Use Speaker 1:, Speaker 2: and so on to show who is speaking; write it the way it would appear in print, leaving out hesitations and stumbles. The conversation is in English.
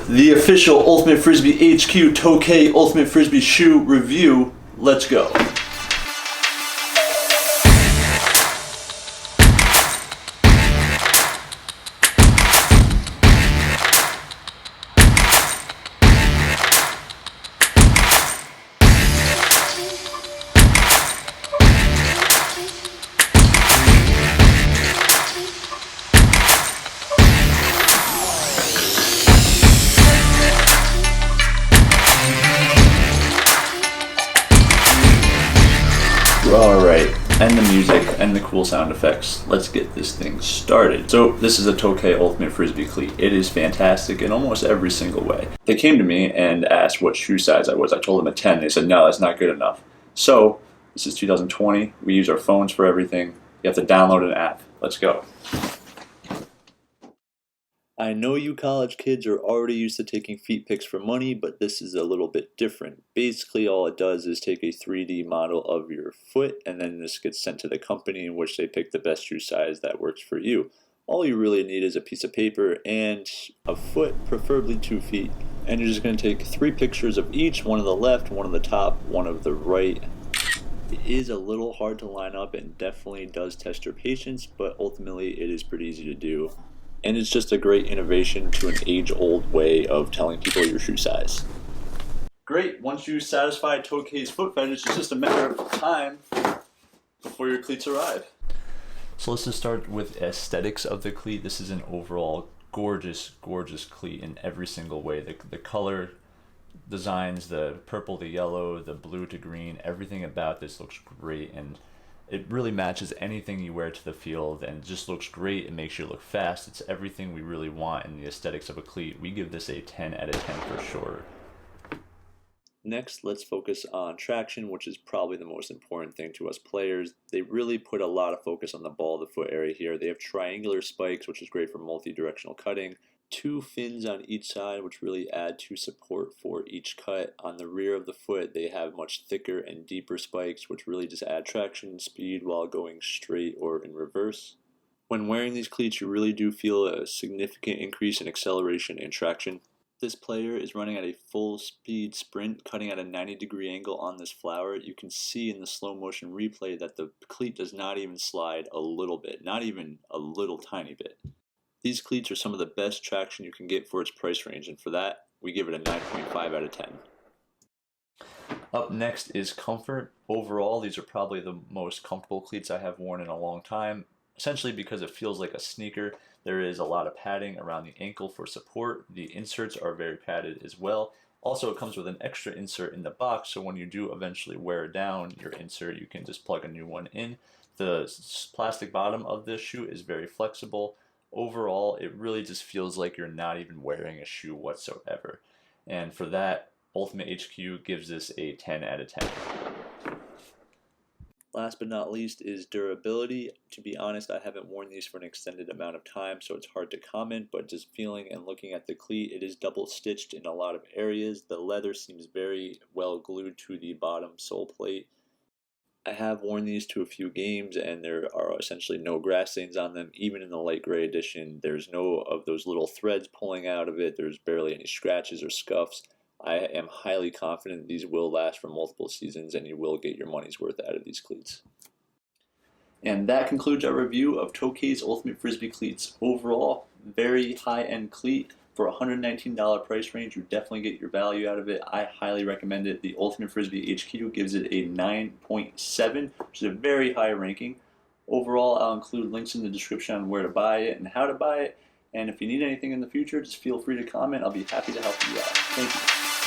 Speaker 1: The official Ultimate Frisbee HQ Tokay Ultimate Frisbee shoe review. Let's go. Alright, and the music and the cool sound effects. Let's get this thing started. So this is a Tokay Ultimate Frisbee Cleat. It is fantastic in almost every single way. They came to me and asked what shoe size I was. I told them a 10. They said, no, that's not good enough. So this is 2020. We use our phones for everything. You have to download an app. Let's go. I know you college kids are already used to taking feet pics for money, but this is a little bit different. Basically, all it does is take a 3D model of your foot, and then this gets sent to the company in which they pick the best shoe size that works for you. All you really need is a piece of paper and a foot, preferably 2 feet. And you're just going to take 3 pictures of each, one of the left, one of the top, one of the right. It is a little hard to line up and definitely does test your patience, but ultimately it is pretty easy to do. And it's just a great innovation to an age-old way of telling people your shoe size. Great, once you satisfy Tokay's foot fetish, it's just a matter of time before your cleats arrive. So let's just start with aesthetics of the cleat. This is an overall gorgeous, gorgeous cleat in every single way. The color designs, the purple to yellow, the blue to green, everything about this looks great, and it really matches anything you wear to the field and just looks great. It makes you look fast. It's everything we really want in the aesthetics of a cleat. We give this a 10 out of 10 for sure. Next, let's focus on traction, which is probably the most important thing to us players. They really put a lot of focus on the ball of the foot area here. They have triangular spikes, which is great for multi-directional cutting. 2 fins on each side, which really add to support for each cut. On the rear of the foot, they have much thicker and deeper spikes, which really just add traction and speed while going straight or in reverse. When wearing these cleats, you really do feel a significant increase in acceleration and traction. This player is running at a full speed sprint, cutting at a 90-degree angle on this flower. You can see in the slow motion replay that the cleat does not even slide a little bit, not even a little tiny bit. These cleats are some of the best traction you can get for its price range, and for that, we give it a 9.5 out of 10. Up next is comfort. Overall, these are probably the most comfortable cleats I have worn in a long time, essentially because it feels like a sneaker. There is a lot of padding around the ankle for support. The inserts are very padded as well. Also, it comes with an extra insert in the box, so when you do eventually wear down your insert, you can just plug a new one in. The plastic bottom of this shoe is very flexible. Overall, it really just feels like you're not even wearing a shoe whatsoever. And for that, Ultimate HQ gives this a 10 out of 10. Last but not least is durability. To be honest, I haven't worn these for an extended amount of time, so it's hard to comment, but just feeling and looking at the cleat, it is double stitched in a lot of areas. The leather seems very well glued to the bottom sole plate. I have worn these to a few games, and there are essentially no grass stains on them. Even in the light gray edition, there's no of those little threads pulling out of it. There's barely any scratches or scuffs. I am highly confident these will last for multiple seasons, and you will get your money's worth out of these cleats. And that concludes our review of Tokay's Ultimate Frisbee Cleats. Overall, very high-end cleat. For a $119 price range, you definitely get your value out of it. I highly recommend it. The Ultimate Frisbee HQ gives it a 9.7, which is a very high ranking. Overall, I'll include links in the description on where to buy it and how to buy it. And if you need anything in the future, just feel free to comment. I'll be happy to help you out. Thank you.